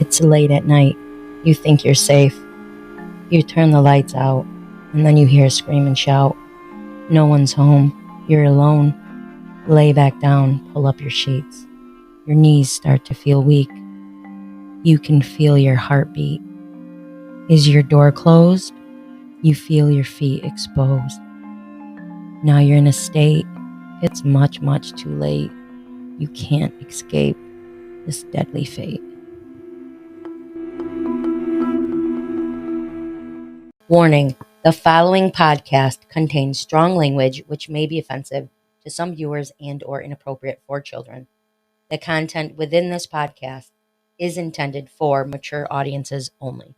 It's late at night. You think you're safe. You turn the lights out, and then you hear a scream and shout. No one's home. You're alone. Lay back down, pull up your sheets. Your knees start to feel weak. You can feel your heartbeat. Is your door closed? You feel your feet exposed. Now you're in a state. It's much, much too late. You can't escape this deadly fate. Warning, the following podcast contains strong language which may be offensive to some viewers and or inappropriate for children. The content within this podcast is intended for mature audiences only.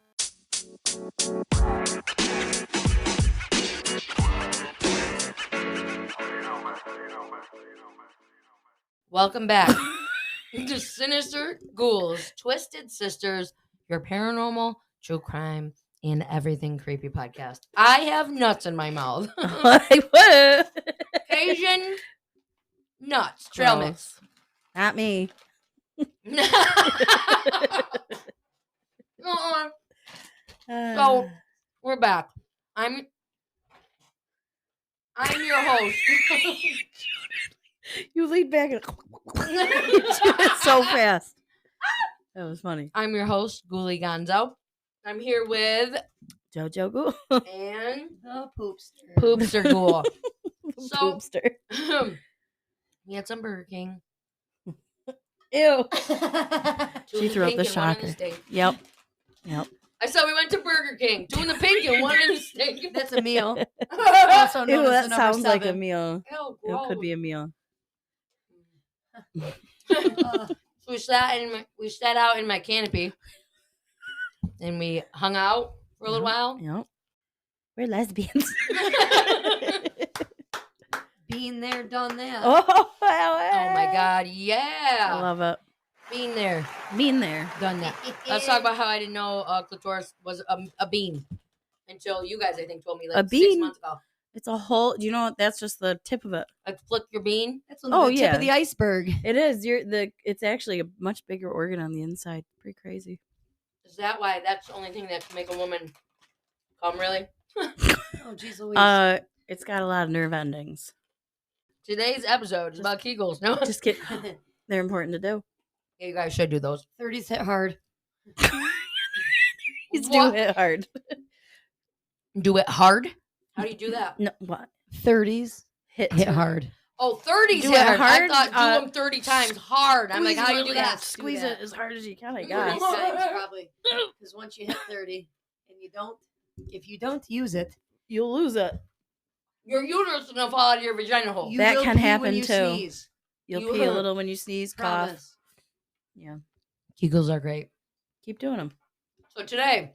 Welcome back to Sinister Ghouls, Twisted Sisters, your paranormal, true crime, and everything creepy podcast. I have nuts in my mouth. Asian nuts. Trail mix. Not me. So we're back. I'm your host. You lead back and you do it so fast. That was funny. I'm your host, Ghoulie Gonzo. I'm here with JoJo Ghouls and the poopster. Poopster Ghoul. Poopster. We had some Burger King. Ew. Two She in threw up pink the and one in shocker. steak. Yep. I said we went to Burger King. Two in the pink and one in the steak. That's a meal. Also known Ew, as that the number sounds like a 7. meal. Ew, It could be a meal. So we sat out in my canopy, and we hung out for a little while. Yep. We're lesbians. Been there, done that. Oh my God, yeah! I love it. Being there, Being there. done that. Let's talk about how I didn't know clitoris was a bean until you guys, I think, told me like A 6 bean? months ago. It's a whole. Do you know what? That's just the tip of it. Like flick your bean. That's only the tip yeah. of the iceberg. It is. It's actually a much bigger organ on the inside. Pretty crazy. Is that why that's the only thing that can make a woman come? Really? Oh, jeez Louise. It's got a lot of nerve endings. Today's episode is about Kegels. No, Just kidding. They're important to do. yeah, you guys should do those. 30s hit hard. He's What? doing it hard. Do it hard. How do you do that? No, what? 30s hit hard. Oh, 30s Do hit it hard. I hard? thought do them 30 times hard. I'm like, squeeze how do you really do that? hard. Squeeze Do it that. as hard as you can, I 30 guess. times probably. Because once you hit 30 and if you don't use it, You'll lose it. Your uterus is gonna fall out of your vagina hole. you That will can pee happen, when you too. Sneeze. You'll You pee a will. little when you sneeze, cough. Promise. Yeah. Kegels are great. Keep doing them. So today,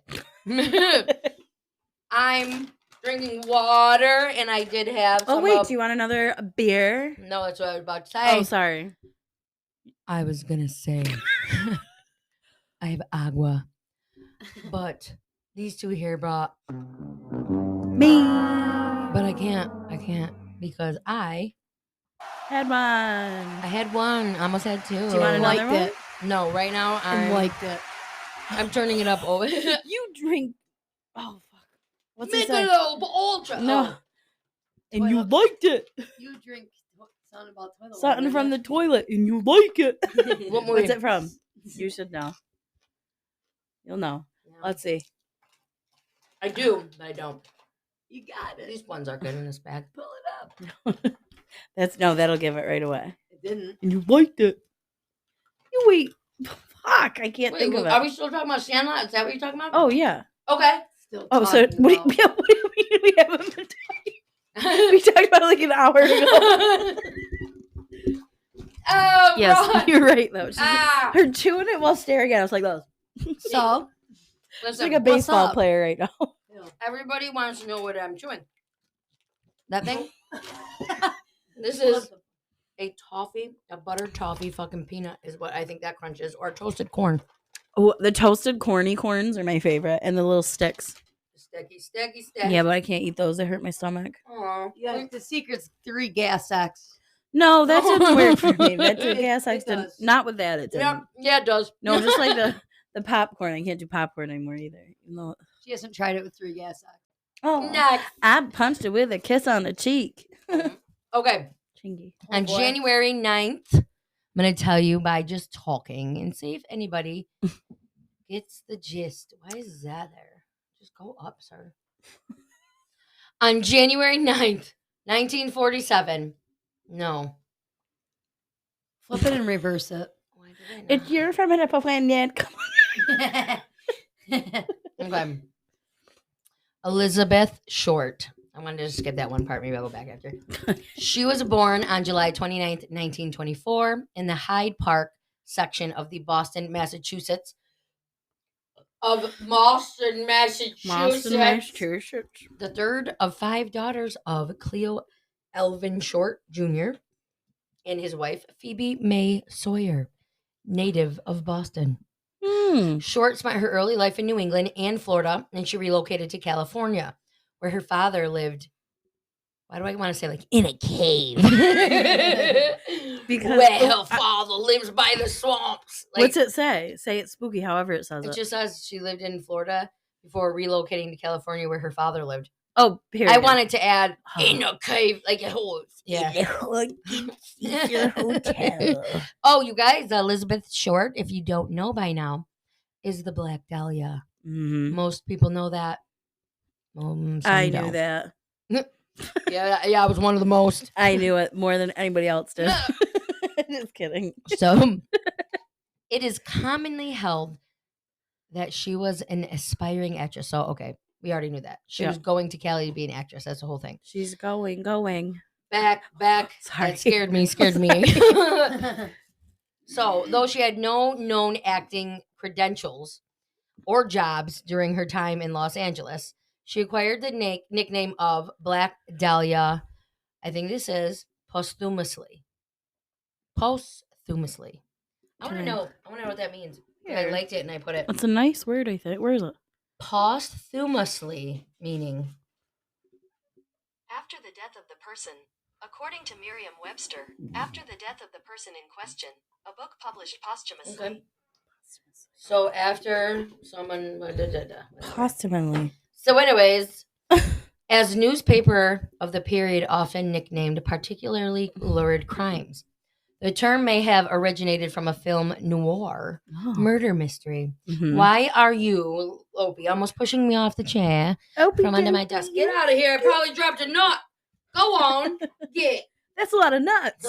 I'm drinking water, and I did have some. Oh, wait. Do you want another beer? No, that's what I was about to say. Oh, sorry. I was gonna say I have agua, but these two here brought. Me. But I can't because I Had one. had one. I almost had two. Do you want another Liked one? it. No, right now And liked it. I'm turning it up over. You drink. Oh, fuck. What's it say? Michelob Ultra. No. And you Toilet. liked it. You drink something about toilet water, Something from the isn't toilet, and you like it. What movie? What's it from? You should know. You'll know. Let's see. I do, but I don't. You got it. These ones are good in this bag. Pull it up. That'll give it right away. It didn't. And you liked it. You wait. Fuck, I can't think of it. Are we still talking about Sandlot? Is that what you're talking about? Oh yeah. Okay. Still Oh, so talking what about- do you mean we haven't been talking? We talked about it like an hour ago. Oh, Yes, right. you're right though. She's Ah. chewing it while staring at us like this. So, It's Listen, like a baseball up? player right now. everybody wants to know what I'm chewing. That thing? This is a buttered toffee fucking peanut is what I think that crunch is, or toasted corn. Oh, the toasted corny corns are my favorite, and the little sticks. Sticky. Yeah, but I can't eat those. They hurt my stomach. Aw. yeah, the secret's 3 gas X. No, that didn't work for me. That did gas It X didn't. does. Not with that. It didn't. Yeah, it does. No, just like The popcorn. I can't do popcorn anymore either. No. She hasn't tried it with 3 gas socks. Oh, Next. I punched it with a kiss on the cheek. Okay. Chingy. On January 9th, I'm going to tell you by just talking and see if anybody gets the gist. Why is that there? Just go up, sir. On January 9th, 1947. No. Flip it and reverse it. Why did I not? If you're from an apple planet, come Okay. Elizabeth Short. I'm going to just skip that one part. Maybe I'll go back after. She was born on July 29th, 1924, in the Hyde Park section of the Boston, Massachusetts. Boston, Massachusetts. The third of 5 daughters of Cleo Elvin Short Jr. and his wife, Phoebe May Sawyer, native of Boston. Short spent her early life in New England and Florida, and she relocated to California, where her father lived. Why do I want to say like in a cave? Because where her father lives by the swamps. Like, what's it say? Say it's spooky, however it says it. It just says she lived in Florida before relocating to California, where her father lived. Oh, period. I wanted to add in a cave, like a whole. Yeah. Your hotel. Oh, you guys, Elizabeth Short, if you don't know by now, is the Black Dahlia. Mm-hmm. Most people know that. I knew that. Yeah, I was one of the most. I knew it more than anybody else did. Just kidding. So, it is commonly held that she was an aspiring actress. So, okay, we already knew that. She was going to Cali to be an actress. That's the whole thing. She's going. Back. Sorry. That scared me. So, though she had no known acting credentials or jobs during her time in Los Angeles, she acquired the nickname of Black Dahlia. I think this is posthumously. I want to know what that means. Yeah. I liked it and I put it. It's a nice word, I think. Where is it? Posthumously, meaning after the death of the person. According to Merriam-Webster, after the death of the person in question, a book published posthumously. Okay. So after someone... Posthumously. So anyways, as newspaper of the period often nicknamed particularly lurid crimes, the term may have originated from a film noir murder mystery. Mm-hmm. Why are you, Opie, almost pushing me off the chair from under my desk? Get out of here. I probably dropped a nut. Go on. Get. That's a lot of nuts.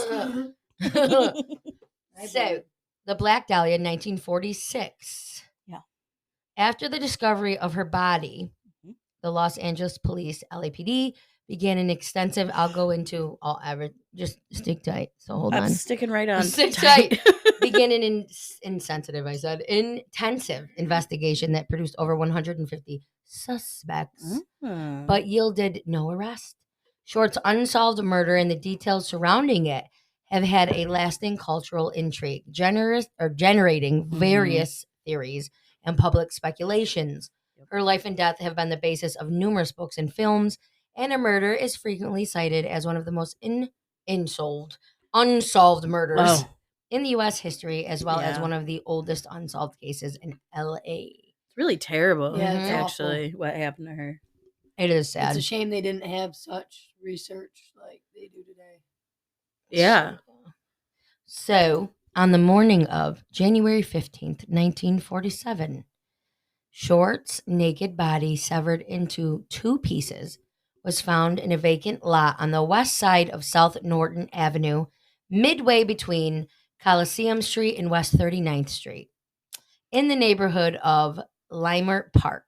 So, the Black Dahlia, 1946. Yeah. After the discovery of her body, the Los Angeles Police, LAPD, began an extensive, I'll go into all average, just stick tight. So hold on. I'm sticking right on. Stick tight. Began an intensive investigation that produced over 150 suspects, but yielded no arrest. Short's unsolved murder and the details surrounding it have had a lasting cultural intrigue, generating various theories and public speculations. Her life and death have been the basis of numerous books and films, and her murder is frequently cited as one of the most unsolved murders in the U.S. history, as well as one of the oldest unsolved cases in L.A. It's really terrible. Yeah, it's actually what happened to her. It is sad. It's a shame they didn't have such research like they do today. Yeah. So, on the morning of January 15th, 1947, Short's naked body, severed into 2 pieces, was found in a vacant lot on the west side of South Norton Avenue, midway between Coliseum Street and West 39th Street, in the neighborhood of Leimert Park.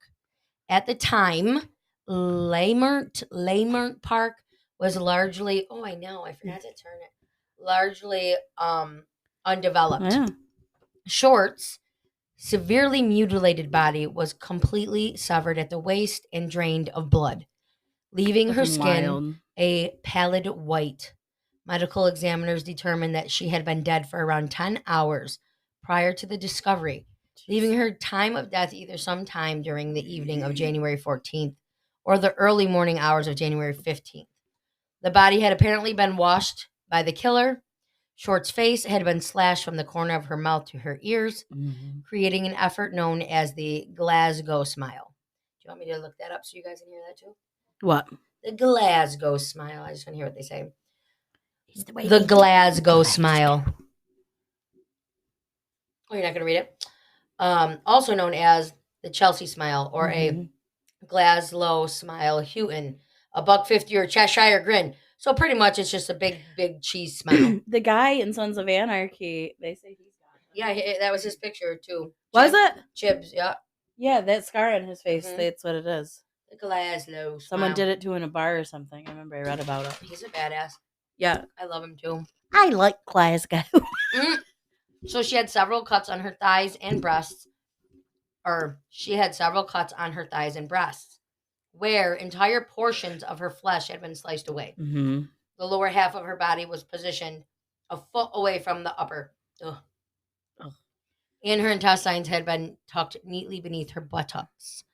At the time, Leimert Park was largely, I forgot to turn it, largely undeveloped. Yeah. Short's severely mutilated body was completely severed at the waist and drained of blood, leaving her skin a pallid white. Medical examiners determined that she had been dead for around 10 hours prior to the discovery, leaving her time of death either sometime during the evening of January 14th or the early morning hours of January 15th. The body had apparently been washed by the killer, Short's face had been slashed from the corner of her mouth to her ears, Mhm. creating an effort known as the Glasgow smile. Do you want me to look that up so you guys can hear that too? What? The Glasgow smile. I just want to hear what they say. It's the way The they do Glasgow it. smile. Oh, you're not going to read it? Also known as the Chelsea smile or a Mhm. Glasgow smile, Houghton, a $1.50 or Cheshire grin. So pretty much it's just a big cheese smile. The guy in Sons of Anarchy, they say he's got it. Yeah, that was his picture too. Was it? Chibs, yeah. Yeah, that scar on his face, Mhm. that's what it is. The Glasgow smile. Someone did it to in a bar or something. I remember I read about it. He's a badass. Yeah. I love him too. I like Glasgow. So she had several cuts on her thighs and breasts. Where entire portions of her flesh had been sliced away. Mm-hmm. The lower half of her body was positioned a foot away from the upper. Ugh. Ugh. And her intestines had been tucked neatly beneath her buttocks.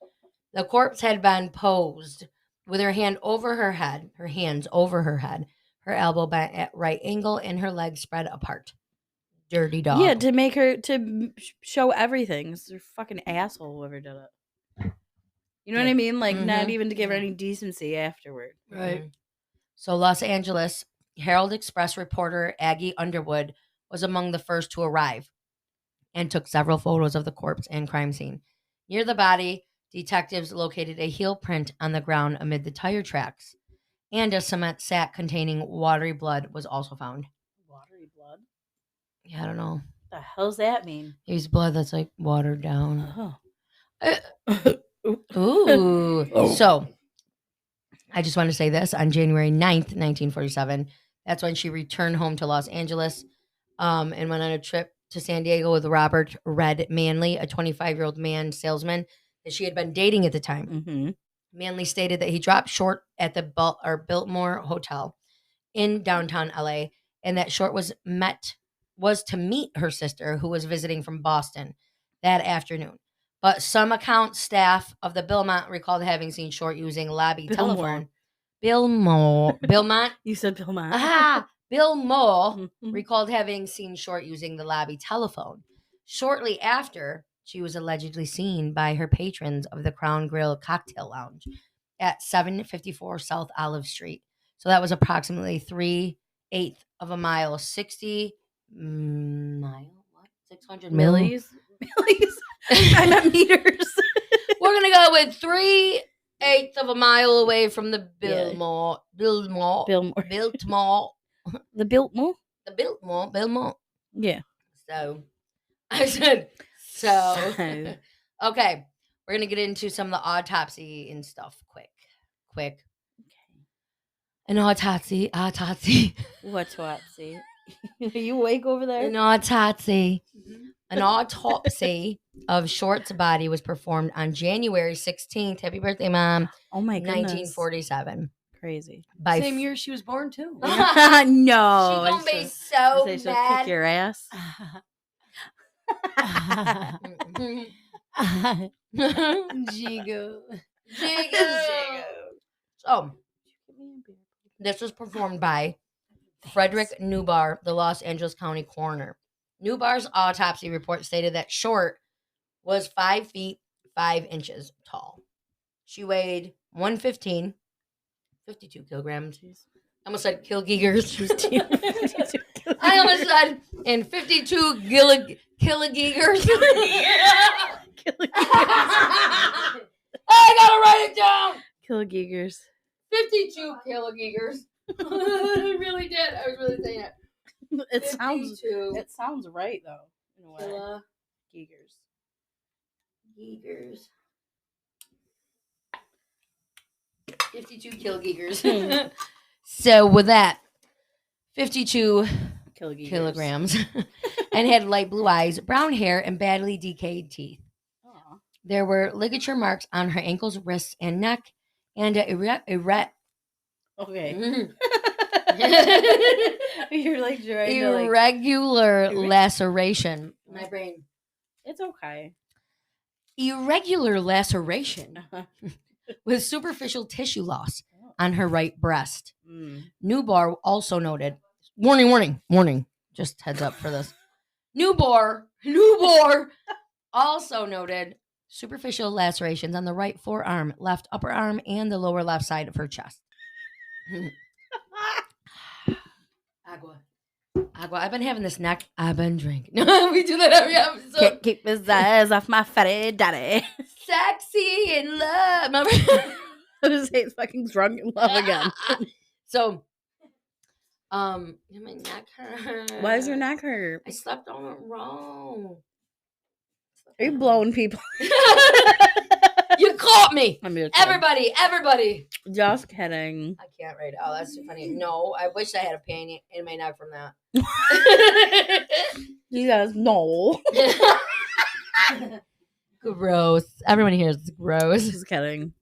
The corpse had been posed with her hands over her head, her elbow bent at right angle, and her legs spread apart. Dirty dog. Yeah, to make her show everything. It's a fucking asshole whoever did it. You know what I mean? Like not Mhm. even to give her any decency afterward. Right. Mhm. So Los Angeles Herald Express reporter Aggie Underwood was among the first to arrive and took several photos of the corpse and crime scene. Near the body, detectives located a heel print on the ground amid the tire tracks, and a cement sack containing watery blood was also found. Watery blood? Yeah, I don't know. What the hell's that mean? It's blood that's like watered down. Oh. Ooh. So, I just want to say this. On January 9th, 1947, that's when she returned home to Los Angeles and went on a trip to San Diego with Robert Red Manley, a 25-year-old man salesman that she had been dating at the time. Mm-hmm. Manley stated that he dropped Short at the Biltmore Hotel in downtown LA, and that Short was to meet her sister, who was visiting from Boston that afternoon. But some account staff of the Bilmont recalled having seen Short using lobby telephone. Bilmont. You said Bilmont. Bill Moore Mhm. recalled having seen Short using the lobby telephone. Shortly after, she was allegedly seen by her patrons of the Crown Grill Cocktail Lounge at 754 South Olive Street. So that was approximately 3/8 of a mile, 60 mile, what? 600 Millies? Millies? I meant meters. We're going to go with 3/8 of a mile away from the Yeah. Biltmore. Biltmore. The Biltmore? The Biltmore. Yeah. So, I said, so. So. Okay, we're going to get into some of the autopsy and stuff quick. An autopsy. What's Wapsy? Are you awake over there? An autopsy. An autopsy of Short's body was performed on January 16th. Happy birthday, Mom. Oh my goodness. 1947. Crazy. By Same year she was born too. No. She's gonna be so Say she'll mad. kick your ass. Jigo. So, this was performed by Frederick Newbar, the Los Angeles County coroner. Newbar's autopsy report stated that Short was 5 feet 5 inches tall. She weighed 115, 52 kilograms. I almost said kilogigers. I almost said in 52 kilogigers. I gotta write it down. Kilogigers. 52 kilogigers. I really did. I was really saying it. It sounds 52 it sounds right though. In a way. Giegers. 52 kilogigers. So with that, 52 kilograms, and had light blue eyes, brown hair, and badly decayed teeth. Aw. There were ligature marks on her ankles, wrists, and neck, and a Okay. You're like trying to like. irregular laceration. My brain. It's okay. Irregular laceration with superficial tissue loss on her right breast. Mm. Newbar also noted, warning, Just heads up for this. New boar, also noted superficial lacerations on the right forearm, left upper arm, and the lower left side of her chest. Agua. I've been having this neck. I've been drinking. We do that every episode. Can't keep his eyes off my fatty daddy. Sexy in love. Remember? I was saying fucking drunk in love again. So, my neck hurt. Why does your neck hurt? I slept on it wrong. Are you blowing people? You caught me. I'm just kidding. Everybody. Just kidding. I can't right now. That's too funny. No, I wish I had a pain in my neck from that. Jesus, no. Gross. Everyone here is gross. Just kidding.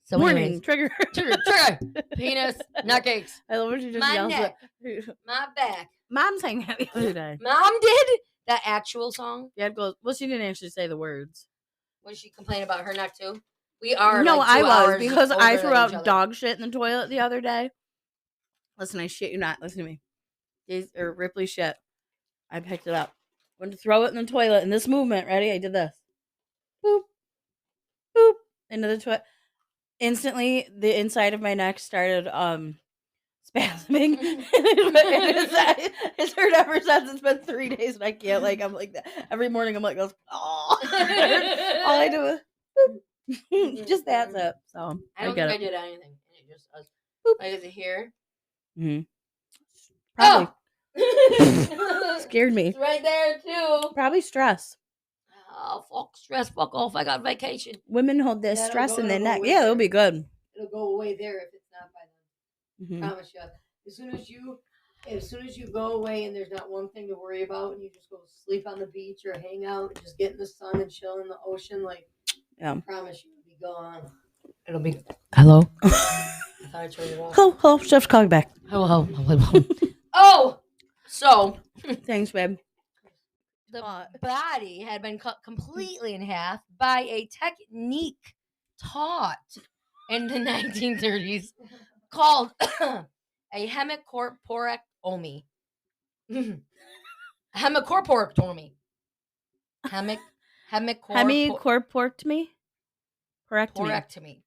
So Warning, anyways, trigger. penis, neck aches. I love what you just My yelled. neck. My back. Mom sang that the other day. Mom did that actual song. Yeah, goes. Well, she didn't actually say the words. Was she complaining about her neck too? We are. No, like, I 2 was hours because I older threw than each out other. dog shit in the toilet the other day. Listen, I shit you not. Listen to me. Ripley shit. I picked it up. Went to throw it in the toilet in this movement. Ready? I did this. Boop, boop into the toilet. Instantly, the inside of my neck started spasming. It's hurt ever since. It's been 3 days, and I can't. Like, I'm like that every morning. I'm like, oh. All I do is boop. Just that's it. So I don't get think it. I did anything. And it just was. Boop. Like, is it here? Mm-hmm. Probably Oh! scared me. It's right there too. Probably stress. Oh, fuck stress. Fuck off. I got vacation. Women hold this Yeah, it'll stress go- in their it'll go neck. away Yeah, it'll there. be good. It'll go away there if it's not by then. Mhm. Promise you. As soon as you go away and there's not one thing to worry about, and you just go sleep on the beach or hang out and just get in the sun and chill in the ocean, like, Yeah. I promise you, it'll be gone. It'll be. Hello? I thought I turned it off. Hello, chef's calling back. Hello. Oh! So, Thanks, babe. the body had been cut completely in half by a technique taught in the 1930s called a hemicorporectomy. Hemicorporectomy. Hemicorporectomy? Correctomy. Hemicorporectomy.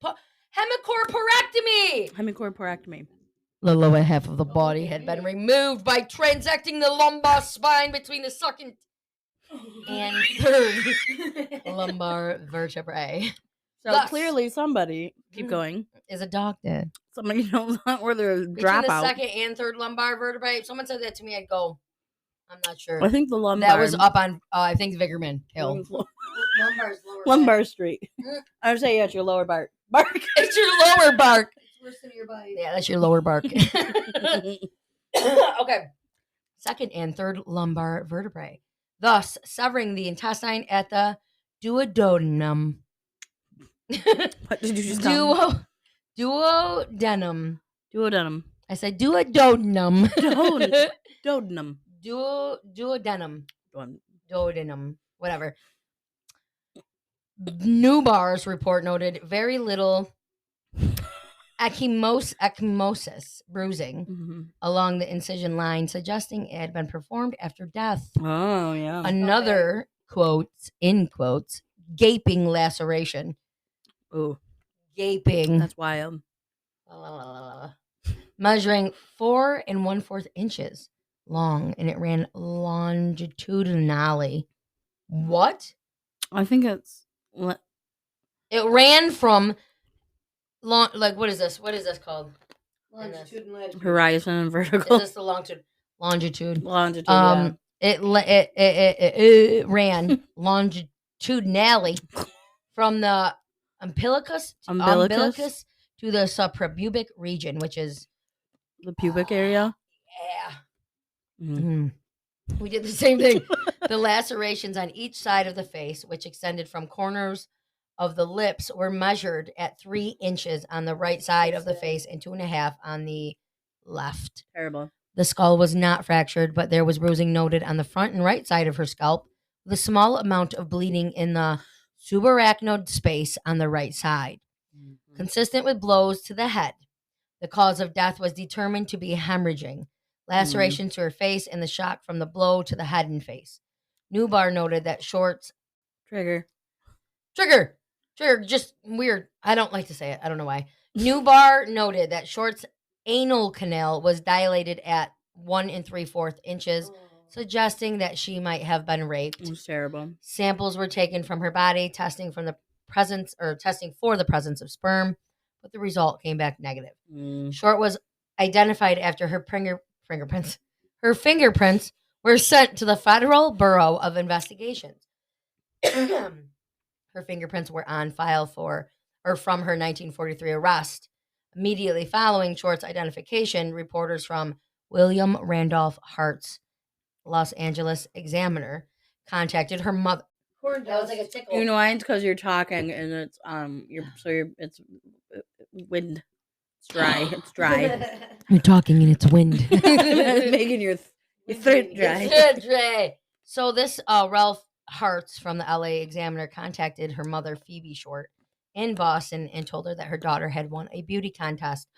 Hemicorporectomy! Hemicorporectomy. The lower half of the body had been removed by transecting the lumbar spine between the second and third lumbar vertebrae. So Thus- clearly somebody, keep Mhm. going, Is a doctor. somebody knows where there's Between drop the out. second and third lumbar vertebrae. If someone said that to me, I'd go, I'm not sure. I think the lumbar. That was up on, I think, Vickerman Hill. Lumbar's lower Lumbar back. Street. I would say, yeah, it's your lower bark. Bark. It's your lower bark. It's worse than your body. Yeah, that's your lower bark. Okay. Second and third lumbar vertebrae, thus severing the intestine at the duodenum. What did you just tell me? Duodenum. Duodenum. I said duodenum. Duodenum. Duodenum. Duodenum. Whatever. Newbar's report noted very little ecchymosis, bruising, Mm-hmm. along the incision line, suggesting it had been performed after death. Oh, yeah. Another, quotes, in quotes, gaping laceration. Ooh, Gaping. that's wild. Measuring 4 1/4 inches long, and it ran longitudinally. What? I think it's. It ran from long. Like, what is this? What is this called? Longitude and latitude. Horizon and vertical. Is this the longitude? Longitude. Longitude. Yeah. It ran longitudinally from the umbilicus to the suprapubic region, which is The pubic area. yeah. Mhm. We did the same thing. The lacerations on each side of the face, which extended from corners of the lips, were measured at 3 inches on the right side of the face and 2.5 on the left. Terrible. The skull was not fractured, but there was bruising noted on the front and right side of her scalp, with a small amount of bleeding in the subarachnoid space on the right side, consistent with blows to the head. The cause of death was determined to be hemorrhaging. laceration to her face, and the shock from the blow to the head and face. Newbar noted that Short's Trigger. just weird. I don't like to say it. I don't know why. Newbar noted that Short's anal canal was dilated at 1 3/4 inches, suggesting that she might have been raped. It was terrible. Samples were taken from her body, testing for the presence of sperm, but the result came back negative. Short was identified after her fingerprints. Her fingerprints were sent to the Federal Bureau of Investigations. Her fingerprints were on file from her 1943 arrest. Immediately following Short's identification, reporters from William Randolph Hart's Los Angeles Examiner contacted her mother. That was like a tickle. You know why? It's because you're talking and it's it's wind. It's dry. It's dry. You're talking and it's wind. It's making your throat dry. So this Ralph Hartz from the LA Examiner contacted her mother, Phoebe Short, in Boston and told her that her daughter had won a beauty contest.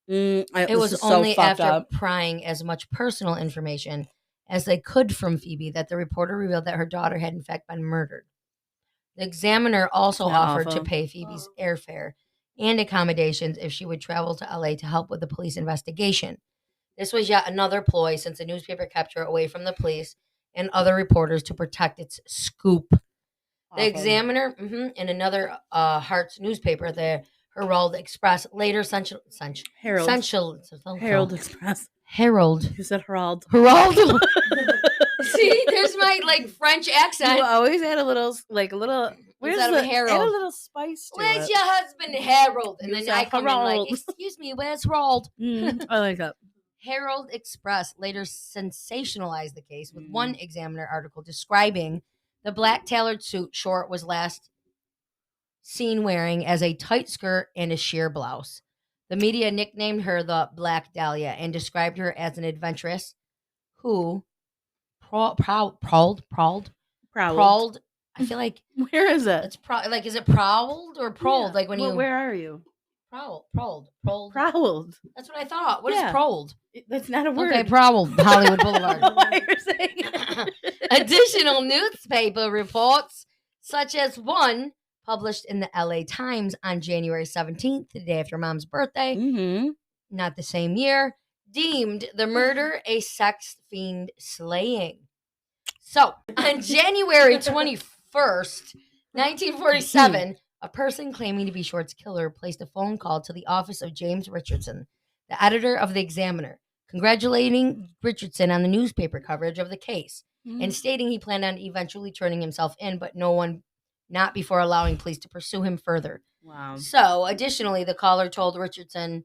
It was only after prying as much personal information as they could from Phoebe that the reporter revealed that her daughter had in fact been murdered. The Examiner also offered to pay Phoebe's airfare and accommodations if she would travel to LA to help with the police investigation. This was yet another ploy since the newspaper kept her away from the police and other reporters to protect its scoop. The Examiner and another Hart's newspaper, the Herald Express, later Herald Express. Herald. You said Herald. Herald. See, there's my French accent. You always add a little. Where's Instead of a Harold. Add a little spice to Where's it. your husband, Harold? And You then said I come in Harold. excuse me, where's Harold? I like that. Herald Express later sensationalized the case with one Examiner article describing the black tailored suit Short was last seen wearing as a tight skirt and a sheer blouse. The media nicknamed her the Black Dahlia and described her as an adventuress who prowled. I feel like Where is it? it's is it prowled or prowled? Yeah. Where are you? Prowled. Prowled. That's what I thought. What is prowled? That's not a word. Okay, prowled. Hollywood Boulevard. Why you're saying it? Additional newspaper reports, such as one published in the LA Times on January 17th, the day after Mom's birthday, not the same year, deemed the murder a sex fiend slaying. So, on January 21st, 1947, a person claiming to be Short's killer placed a phone call to the office of James Richardson, the editor of the Examiner, congratulating Richardson on the newspaper coverage of the case and stating he planned on eventually turning himself in, but not before allowing police to pursue him further. Wow. So, additionally, the caller told Richardson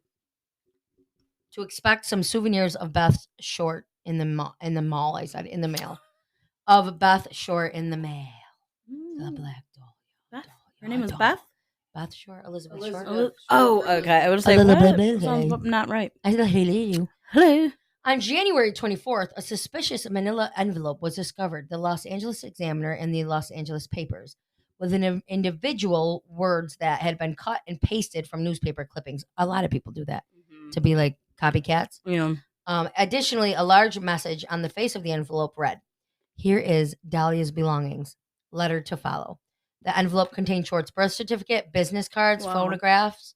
to expect some souvenirs of Beth Short in the mall. I said in the mail. Of Beth Short in the mail. The Black Dahlia. Beth? Her name is Beth? Beth Short, Elizabeth Short. Oh, okay. I would say, what? Sounds not right. I said, hello. Hello. On January 24th, a suspicious manila envelope was discovered. The Los Angeles Examiner and the Los Angeles papers with an individual words that had been cut and pasted from newspaper clippings. A lot of people do that to be like copycats. Yeah. Additionally, a large message on the face of the envelope read, "Here is Dahlia's belongings. Letter to follow." The envelope contained Short's birth certificate, business cards, photographs,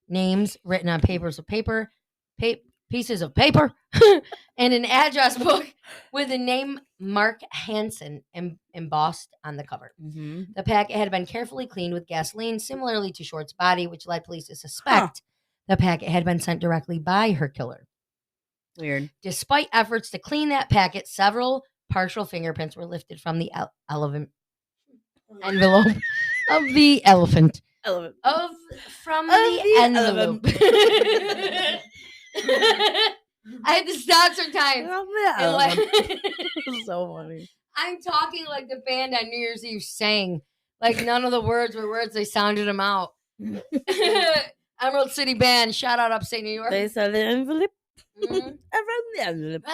names written on pieces of paper, and an address book with the name Mark Hansen embossed on the cover. The packet had been carefully cleaned with gasoline, similarly to Short's body, which led police to suspect the packet had been sent directly by her killer. Weird. Despite efforts to clean that packet, several partial fingerprints were lifted from the envelope of the elephant. Elephant. From the envelope. I had to stop sometimes. So funny. I'm talking like the band on New Year's Eve sang. Like none of the words were words, they sounded them out. Emerald City Band, shout out upstate New York. They said the envelope. Around the envelope.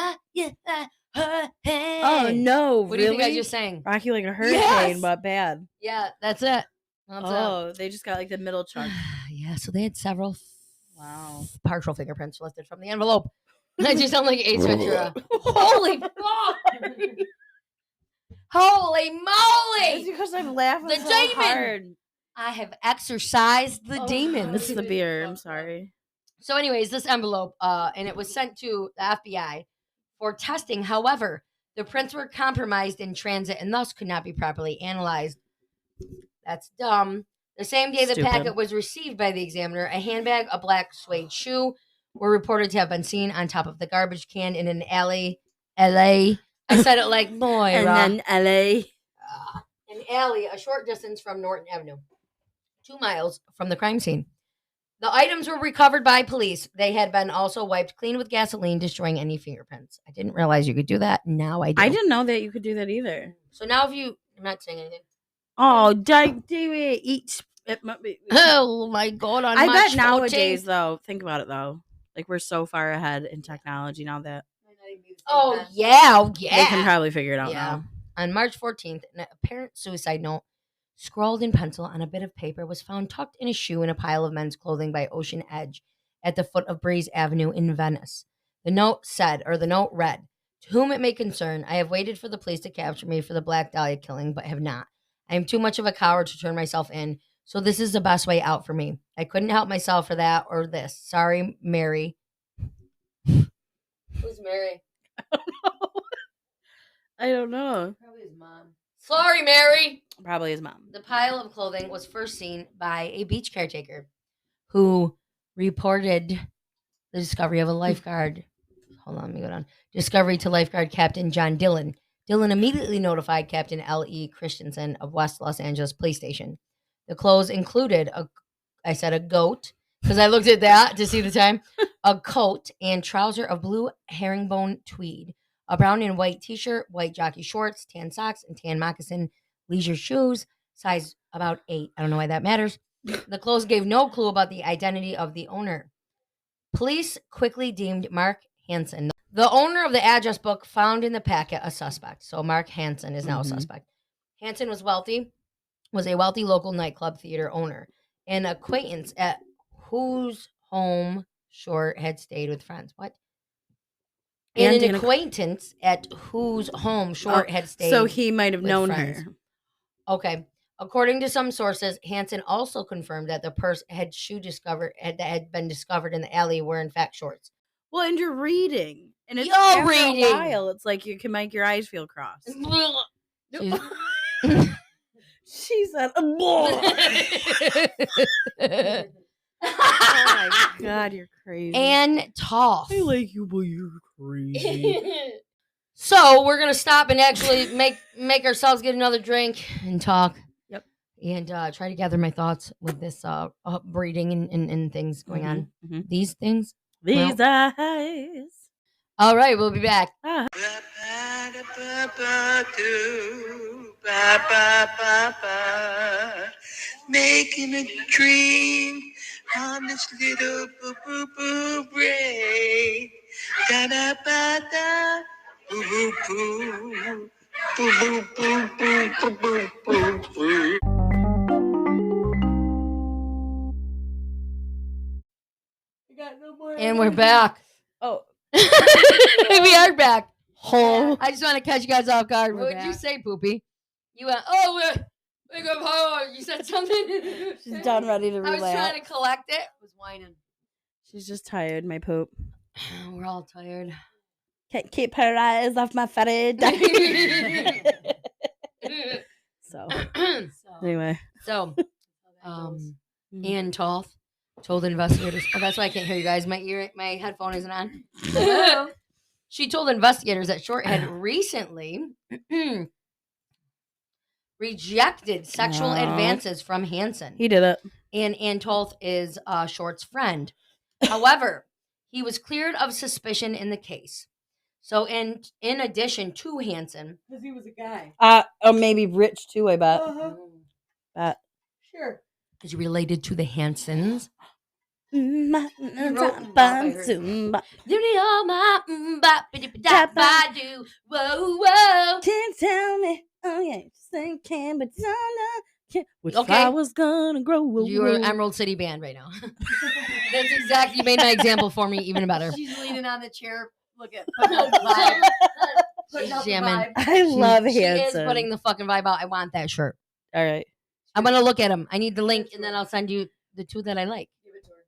Oh no! What do you think I just sang? Rock you like a hurricane, but bad. Yeah, that's it. They just got like the middle chunk. Yeah, so they had several partial fingerprints lifted from the envelope. I just sound like Ace Ventura. Holy fuck! Holy It's moly! because I'm laughing The so demon! hard. I have exorcised the demons. It's the beer. I'm sorry. So, anyways, this envelope, and it was sent to the FBI for testing. However, the prints were compromised in transit and thus could not be properly analyzed. That's dumb. The same day the Stupid. packet was received by the examiner, a handbag, a black suede shoe were reported to have been seen on top of the garbage can in an alley. LA. I said it like Moira. And then LA. An alley a short distance from Norton Avenue, 2 miles from the crime scene. The items were recovered by police. They had been also wiped clean with gasoline, destroying any fingerprints. I didn't realize you could do that. Now I do. I didn't know that you could do that either. So now if you... I'm not saying anything. Oh, do it. Eat. Oh my God. On I March bet nowadays, 14th. though, think about it, though. Like, we're so far ahead in technology now that Oh, yeah. they can probably figure it out Yeah. now. On March 14th, an apparent suicide note scrawled in pencil on a bit of paper was found tucked in a shoe in a pile of men's clothing by Ocean Edge at the foot of Breeze Avenue in Venice. The note read, "To whom it may concern, I have waited for the police to capture me for the Black Dahlia killing, but have not. I am too much of a coward to turn myself in, so this is the best way out for me. I couldn't help myself for that or this. Sorry, Mary." Who's Mary? I don't know. Probably his mom. Sorry, Mary. Probably his mom. The pile of clothing was first seen by a beach caretaker who reported the discovery of a lifeguard. Hold on, let me go down. Discovery to lifeguard Captain John Dillon. Dillon immediately notified Captain L.E. Christensen of West Los Angeles Police Station. The clothes included a goat, because I looked at that to see the time, a coat and trouser of blue herringbone tweed, a brown and white t-shirt, white jockey shorts, tan socks, and tan moccasin leisure shoes, size about 8. I don't know why that matters. The clothes gave no clue about the identity of the owner. Police quickly deemed Mark Hansen, the owner of the address book found in the packet, a suspect. So Mark Hansen is now a suspect. Hansen was a wealthy local nightclub theater owner, an acquaintance at whose home Short had stayed with friends. What? And an acquaintance at whose home Short had stayed. So he might have known friends. her. Okay. According to some sources, Hansen also confirmed that the purse that had been discovered in the alley were in fact Short's. Well, and you're reading. And it's You're after reading. a while, it's like you can make your eyes feel crossed. She said, oh my God, you're crazy. And tough. I like you, but you're crazy. So we're gonna stop and actually make ourselves get another drink and talk. Yep. And try to gather my thoughts with this breeding and things going on. These things. These eyes. All right, we'll be back. Making a dream on this little boo brain. Da da ba da boo boo boo boo boo boo boo boo boo. And we're back. Oh. We are back. Oh. I just want to catch you guys off guard. We're What did you back. say, Poopy? You went, you said something? She's done, ready to I was relax. trying to collect it. I was whining. She's just tired, my poop. We're all tired. Can't keep her eyes off my fatty. So, anyway. So, Ann Toth told investigators. Oh, that's why I can't hear you guys. My headphone isn't on. She told investigators that Short had recently rejected sexual advances from Hansen. He did it. And Ann Toth is Short's friend. However, he was cleared of suspicion in the case. So, in addition to Hansen, Because he was a guy. Or maybe rich too, I bet. Bet. Sure. is related to the Hansens. Whoa. Whoa. Can't tell me. Oh, yeah. Just think can, but don't know. Which Okay. flower's gonna grow? You're Emerald City Band right now. That's exactly. You made my example for me even better. She's leaning on the chair. Look at putting out the vibe. Putting out the Jamming. vibe. I love She is Hanson. putting the fucking vibe out. I want that shirt. All right. I'm gonna look at them. I need the link, and then I'll send you the two that I like. Give it to her.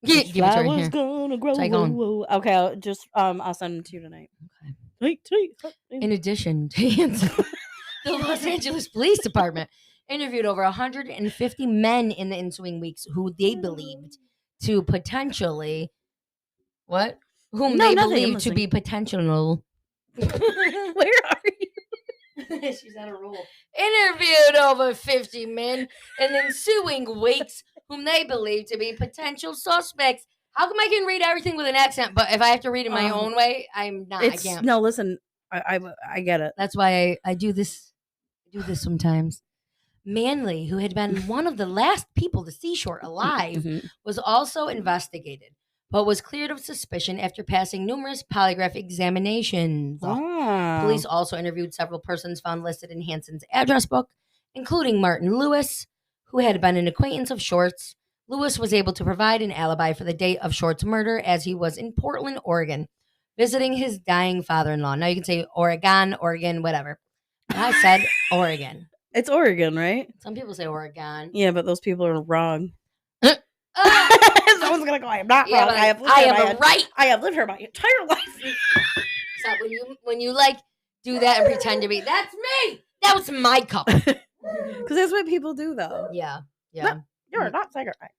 Give it to her Flowers here. gonna grow. Take on. Okay, I'll send them to you tonight. Okay. Tonight. In addition to Hanson, the Los Angeles Police Department interviewed over 150 men in the ensuing weeks who they believed to potentially whom No, they nothing, I'm believed to listening. be potential. Where are you? She's on a roll. Interviewed over 50 men in the ensuing weeks whom they believed to be potential suspects. How come I can read everything with an accent, but if I have to read it my own way, I'm not. I can't. No, listen. I get it. That's why I do this. I do this sometimes. Manley, who had been one of the last people to see Short alive, Mhm. was also investigated, but was cleared of suspicion after passing numerous polygraph examinations. Ah. Police also interviewed several persons found listed in Hanson's address book, including Martin Lewis, who had been an acquaintance of Short's. Lewis was able to provide an alibi for the date of Short's murder as he was in Portland, Oregon, visiting his dying father-in-law. Now you can say Oregon, whatever. But I said Oregon. It's Oregon, right? Some people say Oregon. Yeah, but those people are wrong. Ah! Someone's gonna go. I am not Yeah, wrong. but I have lived I here have my a right. I have lived here my entire life. So when you like do that and pretend to be, that's me. That was my cup. Because that's what people do, though. Yeah. You're not cigarette.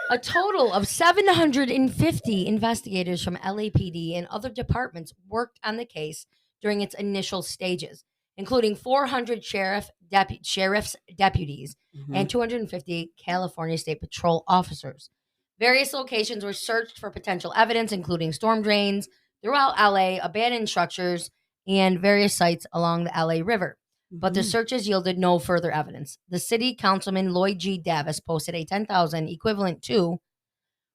A total of 750 investigators from LAPD and other departments worked on the case during its initial stages, including 400 sheriff's deputies and 250 California State Patrol officers. Various locations were searched for potential evidence, including storm drains throughout LA, abandoned structures, and various sites along the LA River. But the searches yielded no further evidence. The city councilman Lloyd G. Davis posted a $10,000 equivalent to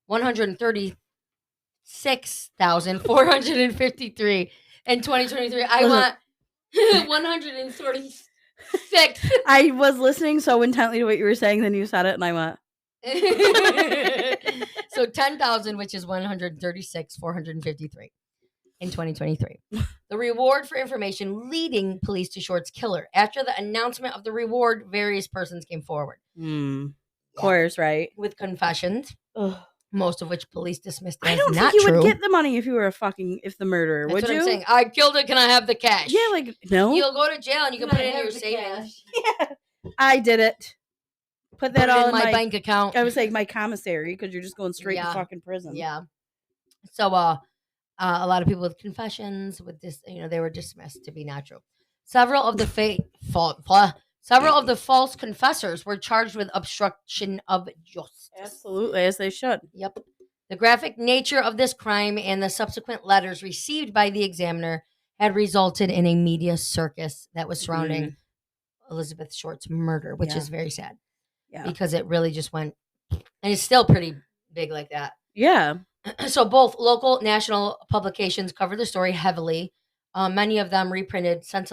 $136,453 in 2023. I want 136. I was listening so intently to what you were saying, then you said it, and I went. So 10,000, which is 136,453 in 2023. The reward for information leading police to Short's killer. After the announcement of the reward, various persons came forward. Of course, right? With confessions, Ugh. most of which police dismissed as I don't not think you true. would get the money if you were if the murderer. That's would what you? I'm saying. I killed it. Can I have the cash? Yeah, like no. You'll go to jail and you can put it in your savings. Yeah, I did it. Put that Put it all in my bank account. I would say my commissary because you're just going straight Yeah. to fucking prison. Yeah. So a lot of people with confessions with this, they were dismissed to be not true. Several of the false confessors were charged with obstruction of justice. Absolutely, as they should. Yep. The graphic nature of this crime and the subsequent letters received by the examiner had resulted in a media circus that was surrounding Elizabeth Short's murder, which is very sad. Yeah. Because it really just went, and it's still pretty big like that. Yeah. So both local, national publications covered the story heavily. Many of them reprinted there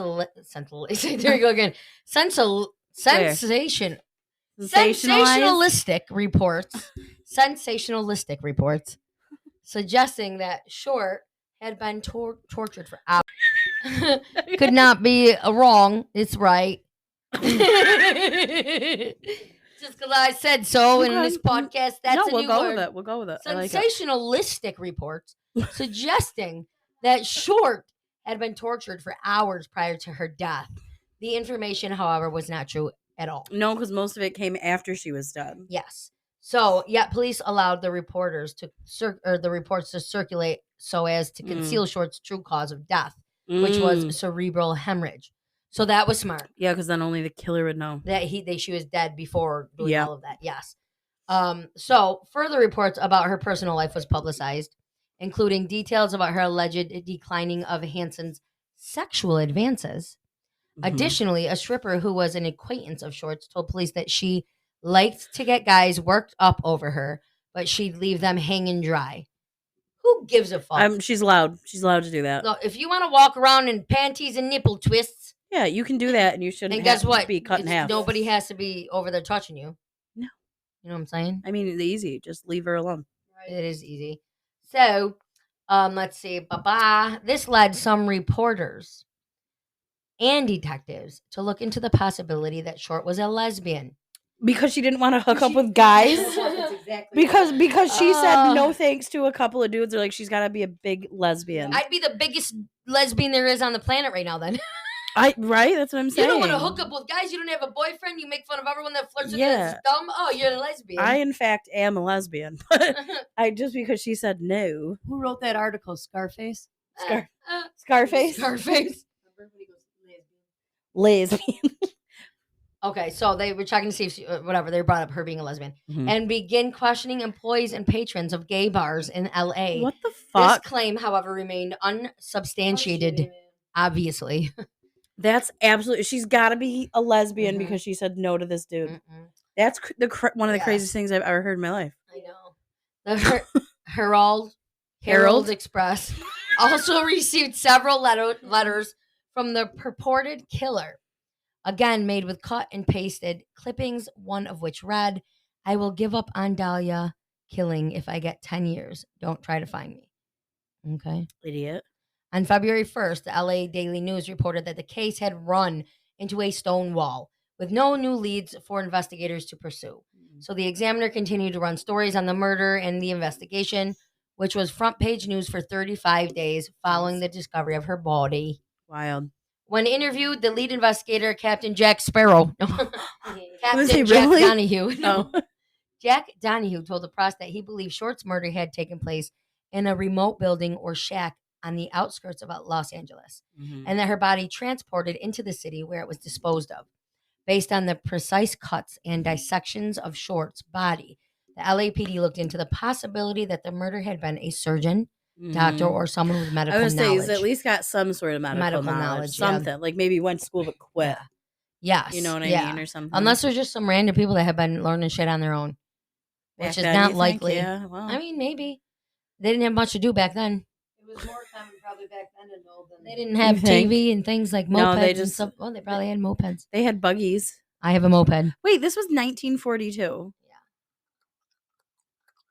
you go again. Sensationalistic reports suggesting that Short had been tortured for hours. Could not be wrong. It's right. Just because I said so in this podcast, that's a new word. We'll go with it. Sensationalistic reports suggesting that Short had been tortured for hours prior to her death. The information, however, was not true at all. No, because most of it came after she was dead. Yes. So, yet police allowed the reports to circulate so as to conceal Short's true cause of death, which was cerebral hemorrhage. So that was smart. Yeah, because then only the killer would know that she was dead before doing all of that. Yes. So further reports about her personal life was publicized, including details about her alleged declining of Hanson's sexual advances. Additionally, a stripper who was an acquaintance of Short's told police that she liked to get guys worked up over her, but she'd leave them hanging dry. Who gives a fuck? She's allowed. She's allowed to do that. So if you want to walk around in panties and nipple twists, Yeah, you can do that, and you shouldn't And guess what? be cut in half. Nobody has to be over there touching you. No. You know what I'm saying? I mean, it's easy. Just leave her alone. It is easy. So, let's see. This led some reporters and detectives to look into the possibility that Short was a lesbian. Because she didn't want to hook up with guys. Exactly because she said no Oh. thanks to a couple of dudes. They're like, she's got to be a big lesbian. I'd be the biggest lesbian there is on the planet right now. Then Right? That's what I'm you saying. don't want to hook up with guys. You don't have a boyfriend. You make fun of everyone that flirts with you. Yeah. It's dumb. Oh, you're a lesbian. I, in fact, am a lesbian. But I just because she said no. Who wrote that article? Scarface? Scarface? Scarface. Everybody goes lesbian. Lesbian. Okay, so they were checking to see if she, whatever, they brought up her being a lesbian. Mhm. And begin questioning employees and patrons of gay bars in LA. What the This fuck? claim, however, remained unsubstantiated, obviously. That's absolutely. She's got to be a lesbian Mhm. because she said no to this dude. Mm-mm. That's one of the Yes. craziest things I've ever heard in my life. I know. The Herald Herald? Express also received several letters from the purported killer. Again, made with cut and pasted clippings, one of which read, "I will give up on Dahlia killing if I get 10 years. Don't try to find me." Okay. Idiot. On February 1st, the LA Daily News reported that the case had run into a stone wall with no new leads for investigators to pursue. So the Examiner continued to run stories on the murder and the investigation, which was front page news for 35 days following the discovery of her body. Wild. When interviewed, the lead investigator, Captain Jack Sparrow, Was he Captain Jack really? Donahue, Oh. Jack Donahue told the press that he believed Short's murder had taken place in a remote building or shack on the outskirts of Los Angeles, and that her body transported into the city where it was disposed of. Based on the precise cuts and dissections of Short's body, the LAPD looked into the possibility that the murder had been a surgeon, doctor, or someone with medical I would say knowledge. he's at least got some sort of medical knowledge. yeah. Something. Like maybe went to school but quit. Yes. You know what I mean? Or something. Unless there's just some random people that have been learning shit on their own, which Back is then, not you think? likely. Yeah, well. I mean, maybe. They didn't have much to do back then. It was more common probably back then to know than They didn't have think? TV and things like mopeds No, they and just- stuff. Well, they probably had mopeds. They had buggies. I have a moped. Wait, this was 1942.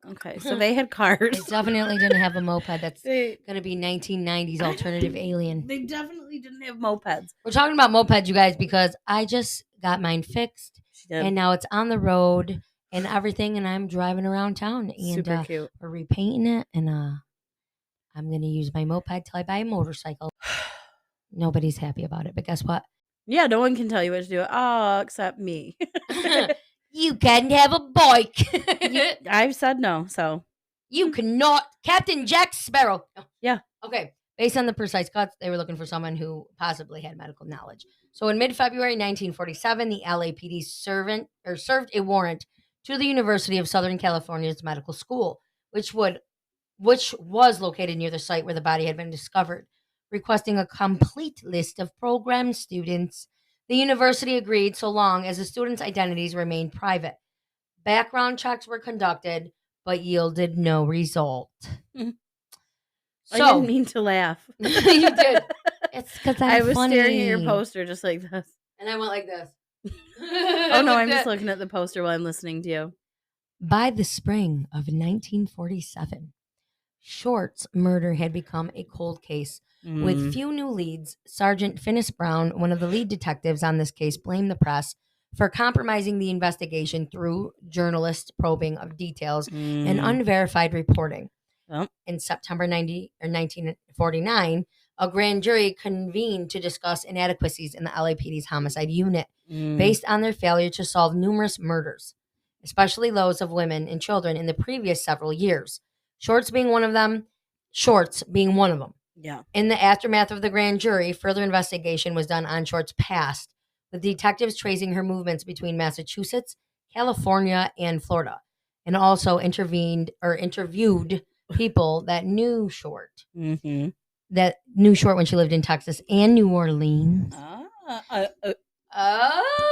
Yeah. Okay, so they had cars. They definitely didn't have a moped. That's They going to be 1990s alternative alien. definitely didn't have mopeds. We're talking about mopeds, you guys, because I just got mine fixed She did. and now it's on the road and everything, and I'm driving around town and Super cute. we're repainting it, and I'm going to use my moped till I buy a motorcycle. Nobody's happy about it, but guess what? Yeah, no one can tell you what to do. Oh, except me. You can have a bike. I've said no, so. You cannot. Captain Jack Sparrow. Yeah. Okay. Based on the precise cuts, they were looking for someone who possibly had medical knowledge. So in mid-February 1947, the LAPD served a warrant to the University of Southern California's medical school, which was located near the site where the body had been discovered, requesting a complete list of program students. The university agreed so long as the students' identities remained private. Background checks were conducted, but yielded no result. I So didn't mean to laugh. you did. It's because I was staring at your poster just like this. and I went like this. Oh no, I'm just looking at the poster while I'm listening to you. By the spring of 1947, Short's murder had become a cold case with few new leads. Sergeant Finis Brown, one of the lead detectives on this case, blamed the press for compromising the investigation through journalist probing of details and unverified reporting. Well. In September 1949, a grand jury convened to discuss inadequacies in the LAPD's homicide unit based on their failure to solve numerous murders, especially those of women and children in the previous several years. Shorts being one of them. Yeah. In the aftermath of the grand jury, further investigation was done on Short's past, with detectives tracing her movements between Massachusetts, California, and Florida, and also interviewed people that knew Short. Mm-hmm. That knew Short when she lived in Texas and New Orleans. You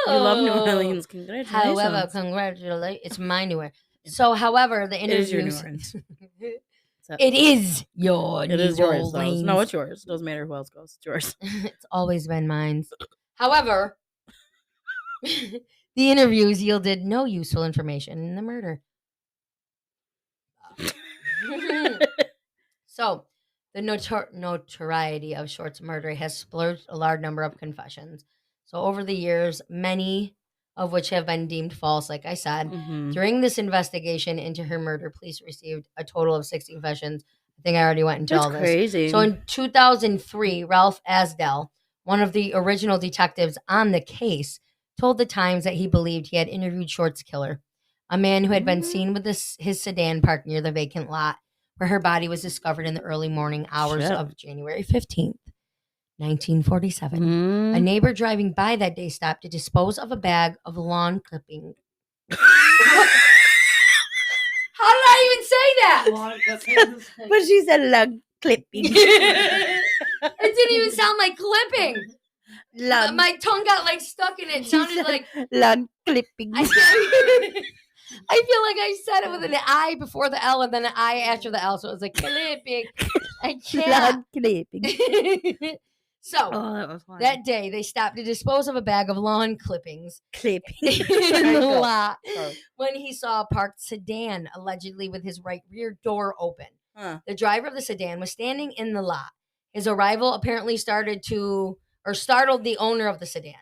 love New Orleans. Congratulations. However, congratulations. It's my New Orleans. So, however, the It is your New interviews. Orleans. So, It is your it is New yours, though. No, Orleans. it's yours. It doesn't matter who else goes. It's yours. It's always been mine. However, the interviews yielded no useful information in the murder. So, the notoriety of Short's murder has splurged a large number of confessions. So, over the years, many of which have been deemed false, like I said. Mhm. During this investigation into her murder, police received a total of 6 confessions. I think I already went into That's all this. crazy. So, in 2003, Ralph Asdell, one of the original detectives on the case, told the Times that he believed he had interviewed Short's killer, a man who had been seen with his sedan parked near the vacant lot where her body was discovered in the early morning hours Shit. of January 15th, 1947. A Mm. neighbor driving by that day stopped to dispose of a bag of lawn clipping. How did I even say that? Lawn clippings. But she said lung clipping. It didn't even sound like clipping. Lung. My tongue got like stuck in it. It sounded like lung clipping. I feel like I said it with an I before the L and then an I after the L, so it was like clipping. I can't. Lung clipping. So Oh, that was funny. that day, they stopped to dispose of a bag of lawn clippings clipping. in the Go. lot Sorry. when he saw a parked sedan, allegedly with his right rear door open. Huh. The driver of the sedan was standing in the lot. His arrival apparently startled the owner of the sedan,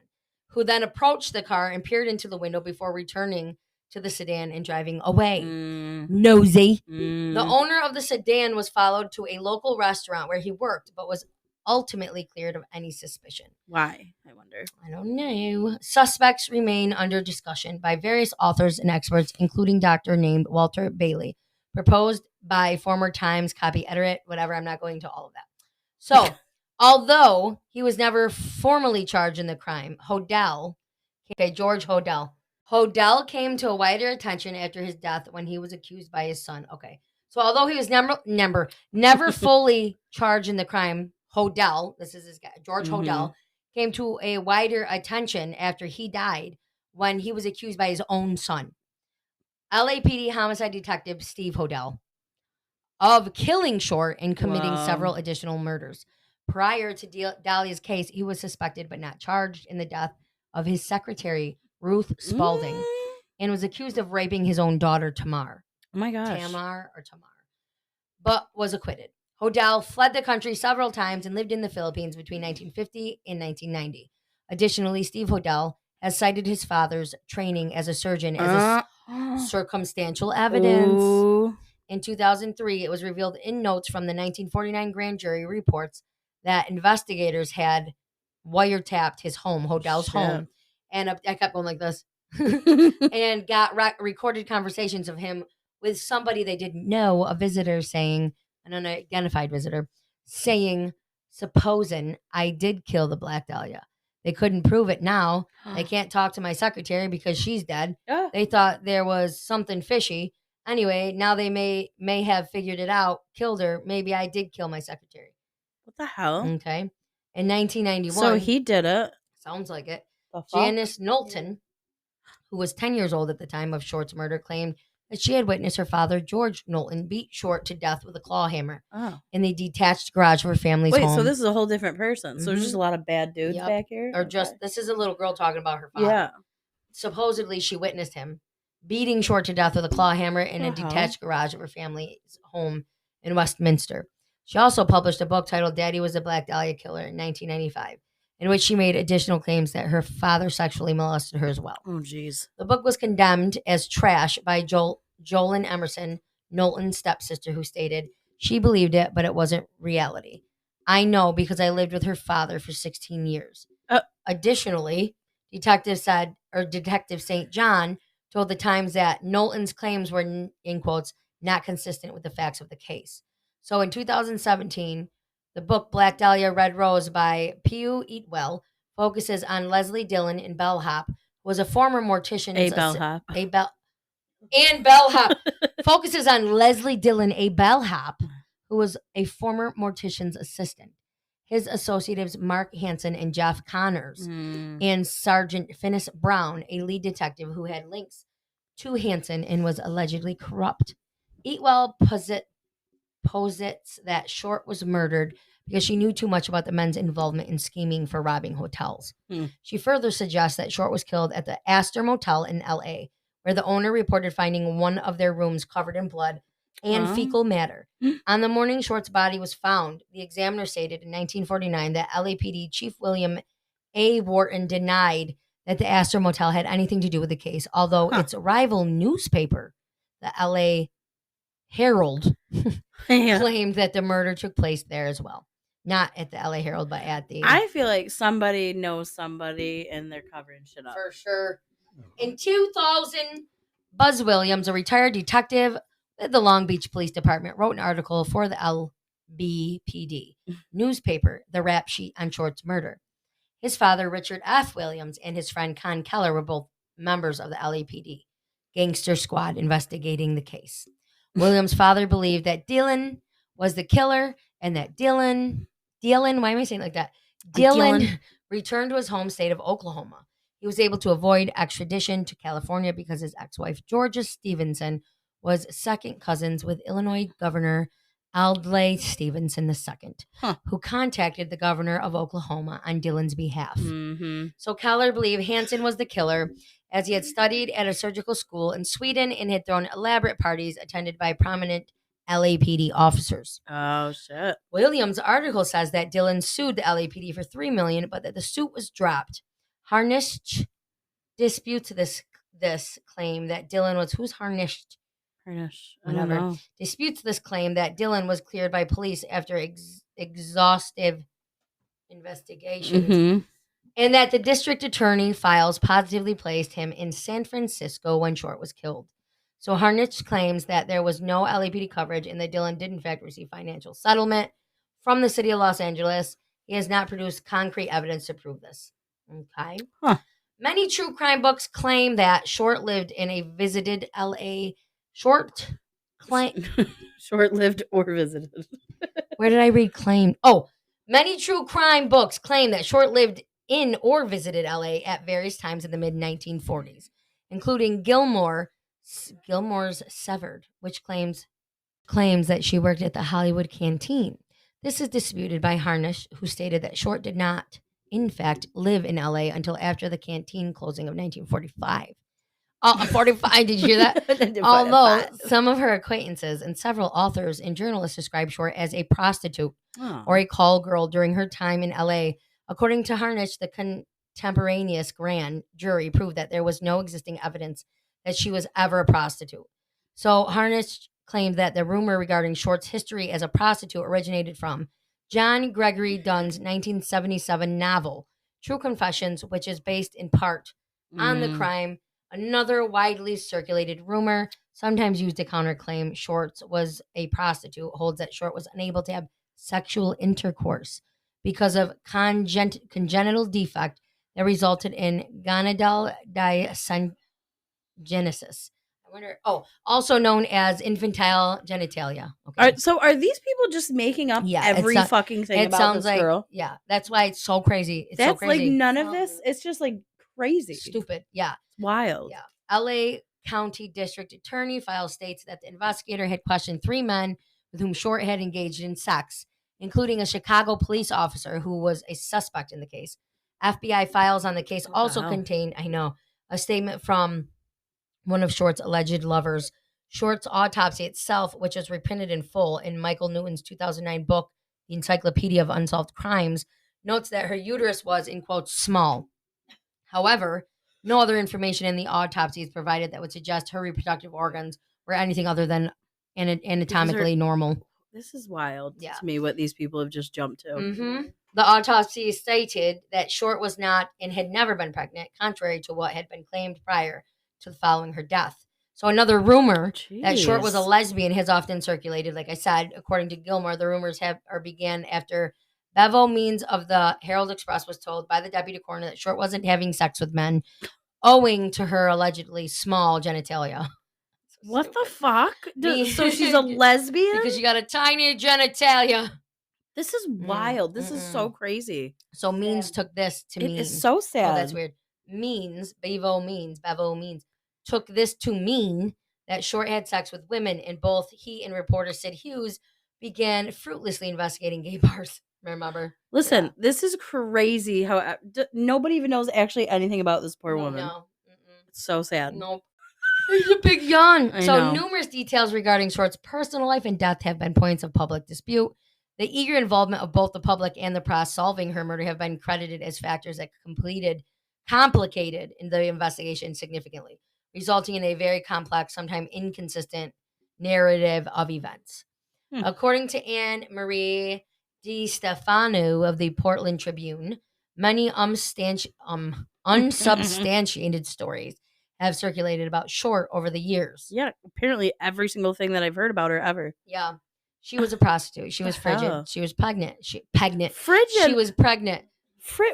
who then approached the car and peered into the window before returning to the sedan and driving away. Nosy. The owner of the sedan was followed to a local restaurant where he worked, but was ultimately cleared of any suspicion. Why? I wonder. I don't know. Suspects remain under discussion by various authors and experts, including Dr. named Walter Bailey, proposed by former Times copy editor, whatever. I'm not going to all of that. So, although he was never formally charged in the crime, George Hodel came to a wider attention after his death when he was accused by his son. Okay. So, although he was never fully charged in the crime, Hodel, this is his guy, George Hodel, came to a wider attention after he died when he was accused by his own son. LAPD homicide detective Steve Hodel of killing Short and committing several additional murders. Prior to Dahlia's case, he was suspected but not charged in the death of his secretary, Ruth Spalding, and was accused of raping his own daughter, Tamar. Oh my gosh. Tamar, but was acquitted. Hodel fled the country several times and lived in the Philippines between 1950 and 1990. Additionally, Steve Hodel has cited his father's training as a surgeon as circumstantial evidence. Ooh. In 2003, it was revealed in notes from the 1949 grand jury reports that investigators had wiretapped his home, Hodel's home, and I kept going like this, and got recorded conversations of him with somebody they didn't know, a visitor saying, an unidentified visitor, saying, supposing I did kill the Black Dahlia. They couldn't prove it now. They can't talk to my secretary because she's dead. Yeah. They thought there was something fishy. Anyway, now they may have figured it out, killed her. Maybe I did kill my secretary. What the hell? Okay. In 1991. So he did it. Sounds like it. The fuck? Janice Knowlton, who was 10 years old at the time of Short's murder, claimed that she had witnessed her father, George Knowlton, beat Short to death with a claw hammer in the detached garage of her family's home. Wait, so this is a whole different person. So there's just a lot of bad dudes back here? Or just, this is a little girl talking about her father. Yeah. Supposedly, she witnessed him beating Short to death with a claw hammer in a detached garage of her family's home in Westminster. She also published a book titled Daddy Was a Black Dahlia Killer in 1995, in which she made additional claims that her father sexually molested her as well. Oh, jeez. The book was condemned as trash by Jolyn Emerson, Knowlton's stepsister, who stated she believed it, but it wasn't reality. I know because I lived with her father for 16 years. Additionally, Detective St. John told the Times that Knowlton's claims were, in quotes, not consistent with the facts of the case. So in 2017, the book Black Dahlia Red Rose by Pew Eatwell focuses on Leslie Dillon in Bellhop, who was a former mortician. Bellhop focuses on Leslie Dillon, a bellhop, who was a former mortician's assistant. His associates Mark Hansen and Jeff Connors, and Sergeant Finis Brown, a lead detective who had links to Hansen and was allegedly corrupt. Eatwell posits that Short was murdered because she knew too much about the men's involvement in scheming for robbing hotels. She further suggests that Short was killed at the Astor Motel in L.A., where the owner reported finding one of their rooms covered in blood and fecal matter. On the morning Short's body was found, the Examiner stated in 1949 that LAPD Chief William A. Wharton denied that the Astor Motel had anything to do with the case, although its rival newspaper, the L.A. Herald, claimed that the murder took place there as well. Not at the LA Herald, but at the... I feel like somebody knows somebody and they're covering shit up. For sure. In 2000, Buzz Williams, a retired detective at the Long Beach Police Department, wrote an article for the LBPD newspaper, The Rap Sheet on Short's murder. His father, Richard F. Williams, and his friend Con Keller were both members of the LAPD gangster squad investigating the case. Williams' father believed that Dylan was the killer and that Dylan, why am I saying it like that? Dylan returned to his home state of Oklahoma. He was able to avoid extradition to California because his ex-wife, Georgia Stevenson, was second cousins with Illinois Governor Adlai Stevenson II, who contacted the governor of Oklahoma on Dylan's behalf. So Keller believed Hansen was the killer, as he had studied at a surgical school in Sweden and had thrown elaborate parties attended by prominent LAPD officers. Oh, shit. Williams' article says that Dylan sued the LAPD for $3 million, but that the suit was dropped. Harnisch disputes this claim that Dylan was... Who's Harnisch? Whatever. Disputes this claim that Dylan was cleared by police after exhaustive investigations, and that the district attorney files positively placed him in San Francisco when Short was killed. So Harnisch claims that there was no LAPD coverage and that Dylan did in fact receive financial settlement from the city of Los Angeles. He has not produced concrete evidence to prove this. Okay. Many true crime books claim that Short lived in a visited LA... Short-lived or visited. Where did I read claim? Oh, many true crime books claim that Short lived in or visited LA at various times in the mid-1940s, including Gilmore's Severed, which claims that she worked at the Hollywood Canteen. This is disputed by Harnisch, who stated that Short did not, in fact, live in LA until after the canteen closing of 1945. 45, did you hear that? Although some of her acquaintances and several authors and journalists describe Short as a prostitute or a call girl during her time in LA. According to Harnisch, the contemporaneous grand jury proved that there was no existing evidence that she was ever a prostitute. So Harnisch claimed that the rumor regarding Short's history as a prostitute originated from John Gregory Dunn's 1977 novel, True Confessions, which is based in part on the crime. Another widely circulated rumor, sometimes used to counterclaim Short was a prostitute, holds that Short was unable to have sexual intercourse because of congenital defect that resulted in gonadal dysgenesis. Also known as infantile genitalia. Okay. So are these people just making up every fucking thing about this girl? Yeah, that's why it's so crazy. That's so crazy. Like none of this. It's just like crazy. Stupid. Yeah. Wild. Yeah. LA County District Attorney file states that the investigator had questioned 3 men with whom Short had engaged in sex, including a Chicago police officer who was a suspect in the case. FBI files on the case also contained, a statement from one of Short's alleged lovers. Short's autopsy itself, which was reprinted in full in Michael Newton's 2009 book, The Encyclopedia of Unsolved Crimes, notes that her uterus was, in quotes, small. However, no other information in the autopsy is provided that would suggest her reproductive organs were anything other than anatomically normal. This is wild to me, what these people have just jumped to. The autopsy stated that Short was not and had never been pregnant, contrary to what had been claimed prior to following her death. So another rumor that Short was a lesbian has often circulated. Like I said, according to Gilmore, the rumors began after Bevo Means of the Herald Express was told by the deputy coroner that Short wasn't having sex with men, owing to her allegedly small genitalia. What the fuck? So she's a lesbian? Because she got a tiny genitalia. This is wild. This is so crazy. So Means took this to mean. It is so sad. Oh, that's weird. Bevo Means, took this to mean that Short had sex with women, and both he and reporter Sid Hughes began fruitlessly investigating gay bars. Remember? Listen, Yeah. this is crazy. How nobody even knows actually anything about this poor woman. No. It's so sad. Nope. There's a big yawn. I So know. numerous details regarding Short's personal life and death have been points of public dispute. The eager involvement of both the public and the press solving her murder have been credited as factors that complicated in the investigation significantly, resulting in a very complex, sometimes inconsistent narrative of events. According to Anne Marie DiStefano of the Portland Tribune, many unsubstantiated stories have circulated about Short over the years. Yeah, apparently every single thing that I've heard about her ever. Yeah. She was a prostitute. She was frigid. hell? She was pregnant. Frigid? She was pregnant.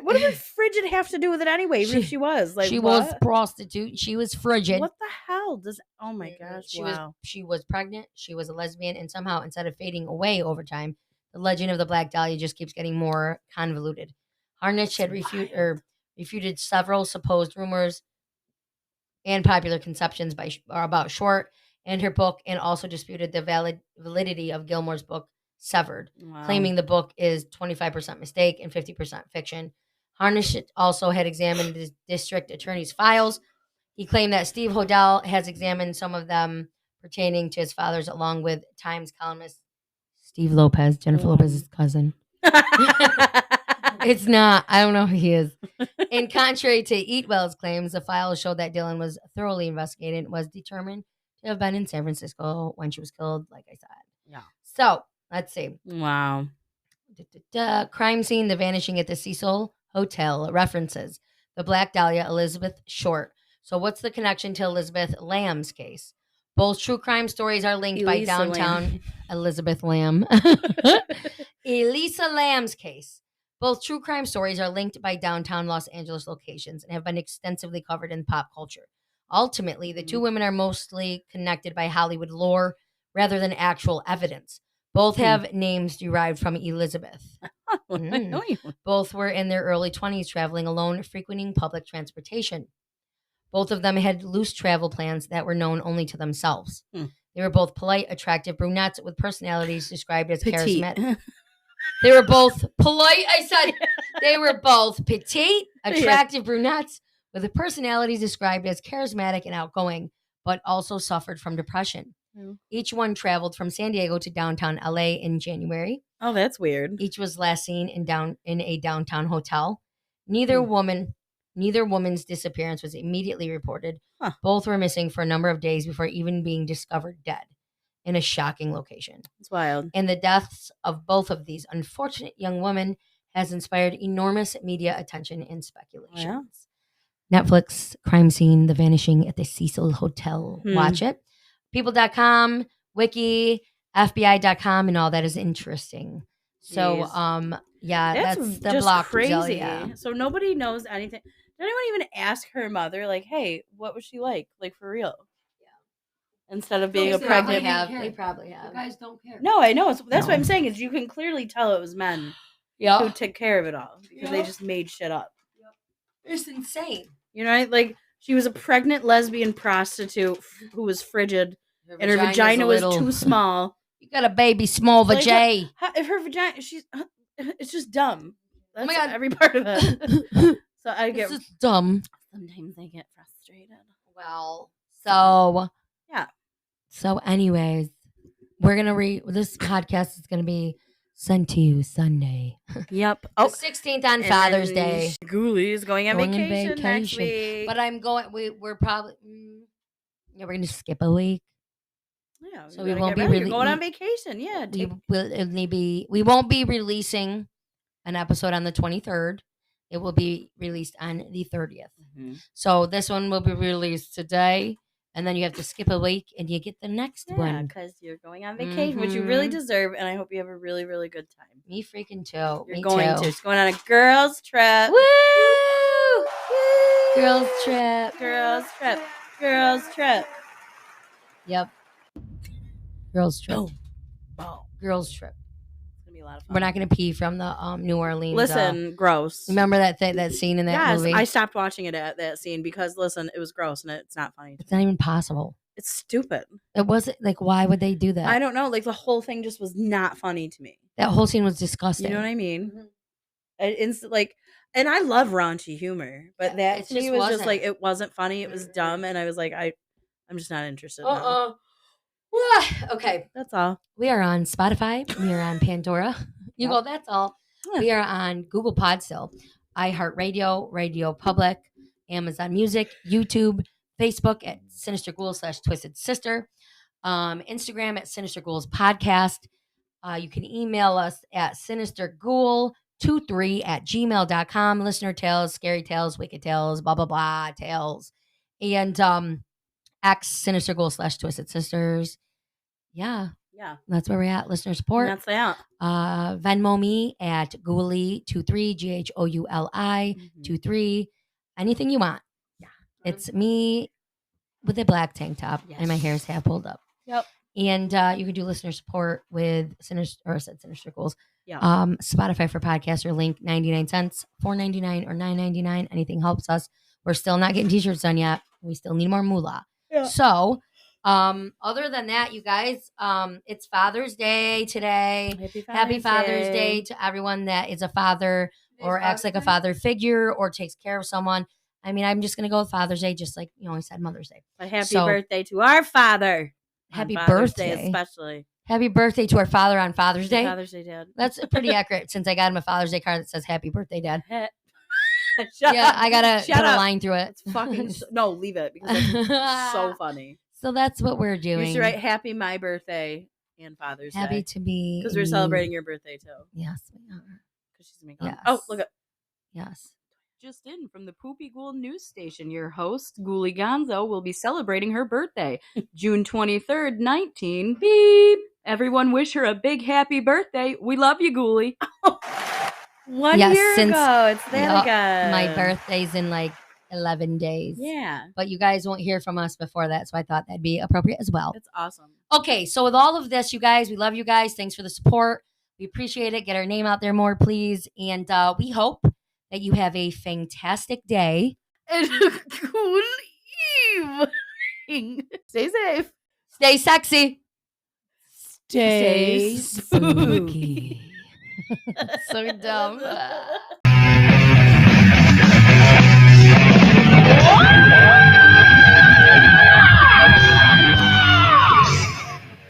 What does frigid have to do with it anyway? Even if she was like, she what? was prostitute. She was frigid. What the hell does? Oh my gosh! She was pregnant. She was a lesbian, and somehow, instead of fading away over time, the legend of the Black Dahlia just keeps getting more convoluted. Harnish had refuted several supposed rumors and popular conceptions about Short and her book, and also disputed the validity of Gilmore's book Severed, claiming the book is 25% mistake and 50% fiction. Harnish also had examined the district attorney's files. He claimed that Steve Hodel has examined some of them pertaining to his father's, along with Times columnist Steve Lopez, Jennifer Lopez's cousin. It's not. I don't know who he is. And contrary to Eatwell's claims, the files showed that Dylan was thoroughly investigated and was determined to have been in San Francisco when she was killed, like I said. Yeah. So, let's see. Wow. Crime scene, the vanishing at the Cecil Hotel. References. The Black Dahlia, Elizabeth Short. So what's the connection to Elizabeth Lamb's case? Both true crime stories are linked by downtown Elizabeth Lamb. Elisa Lamb's case. Both true crime stories are linked by downtown Los Angeles locations and have been extensively covered in pop culture. Ultimately, the two women are mostly connected by Hollywood lore rather than actual evidence. Both have names derived from Elizabeth. Both were in their early 20s, traveling alone, frequenting public transportation. Both of them had loose travel plans that were known only to themselves. They were both polite, attractive brunettes with personalities described as charismatic. They were both polite. I said they were both petite, attractive brunettes with the personalities described as charismatic and outgoing, but also suffered from depression. Each one traveled from San Diego to downtown LA in January. Oh, that's weird. Each was last seen in a downtown hotel. Neither woman's disappearance was immediately reported. Both were missing for a number of days before even being discovered dead in a shocking location. It's wild. And the deaths of both of these unfortunate young women has inspired enormous media attention and speculations. Netflix crime scene, The Vanishing at the Cecil Hotel. Watch it. People.com, Wiki, FBI.com, and all that is interesting. So, that's the just Black crazy. Dahlia. So nobody knows anything. Did anyone even ask her mother, like, hey, what was she like for real? Yeah. Instead of being a pregnant. They probably have. The guys don't care. No, I know. That's what I'm saying is you can clearly tell it was men who took care of it all because they just made shit up. It's insane. You know, like she was a pregnant lesbian prostitute who was frigid and her vagina was too small. You got a baby small vajay. If her vagina, it's just dumb. That's my God. Every part of it. So I get dumb. Sometimes I get frustrated. Well, so yeah. So, anyways, we're gonna this podcast is gonna be sent to you Sunday. Yep. The 16th on Father's Day. Ghoulie is going on vacation next week. But I'm going. We're probably. We're gonna skip a week. Yeah. So we won't be really going on vacation. Yeah. We won't be releasing an episode on the 23rd. It will be released on the 30th. So this one will be released today. And then you have to skip a week and you get the next one. Yeah, because you're going on vacation, which you really deserve. And I hope you have a really, really good time. Me freaking too. You're going to. It's going on a girls' trip. Woo! Girls' trip. Girls' trip. Girls' trip. Yep. Girls' trip. Boom. Girls' trip. It's going to be a lot of fun. We're not going to pee from the New Orleans. Listen, gross. Remember that scene in that movie? Yes, I stopped watching it at that scene because, listen, it was gross and it's not funny. It's not even possible. It's stupid. It wasn't like, why would they do that? I don't know. Like the whole thing just was not funny to me. That whole scene was disgusting. You know what I mean? Mhm. And I love raunchy humor, but that it to me just was just wasn't. like it wasn't funny. It was dumb, and I was like, I'm just not interested. Now. Okay. That's all. We are on Spotify. We are on Pandora. You Yep. go, that's all. Yeah. We are on Google Pod still, iHeartRadio, Radio Public, Amazon Music, YouTube, Facebook at Sinister Ghouls /Twisted Sister, Instagram at Sinister Ghouls Podcast. You can email us at sinisterghoul23@gmail.com. Listener tales, scary tales, wicked tales, blah, blah, blah, tales. And X Sinister Ghouls /Twisted Sisters. Yeah. Yeah. That's where we're at. Listener support. And that's that. Venmo me at Ghoulie23, GHOULI 23. Anything you want. Yeah. It's me with a black tank top and my hair's half pulled up. Yep. And you can do listener support with Sinister Ghouls. Yeah. Spotify for podcasts or link 99 cents, $4.99 or $9.99. Anything helps us. We're still not getting t-shirts done yet. We still need more moolah. Yeah. So other than that, you guys, it's Father's Day today. Happy Father's Day to everyone that is a father or acts like a father figure or takes care of someone. I mean, I'm just going to go with Father's Day, just like you always said Mother's Day. But happy birthday to our father. Happy Father's birthday. Day especially. Happy birthday to our father on Father's Day. Father's Day, Dad. That's pretty accurate since I got him a Father's Day card that says Happy Birthday, Dad. Shut Yeah, up. I got to put a line through it. It's fucking no, leave it because it's so funny. So that's what we're You doing. should write Happy my birthday and Father's Day. Happy to be. Because we're celebrating your birthday too. Yes, we are. Because she's gonna make Yes. Oh, look at. Yes. Just in from the Poopy Ghoul News Station, your host, Ghoulie Gonzo, will be celebrating her birthday, June 23rd, 19. Beep! Everyone wish her a big happy birthday. We love you, Ghoulie. 1 year ago. It's that again. My birthday's in like 11 days. Yeah. But you guys won't hear from us before that, so I thought that'd be appropriate as well. It's awesome. Okay, so with all of this, you guys, we love you guys. Thanks for the support. We appreciate it. Get our name out there more, please. And we hope that you have a fantastic day. And a cool evening. Stay safe. Stay sexy. Stay spooky. So dumb.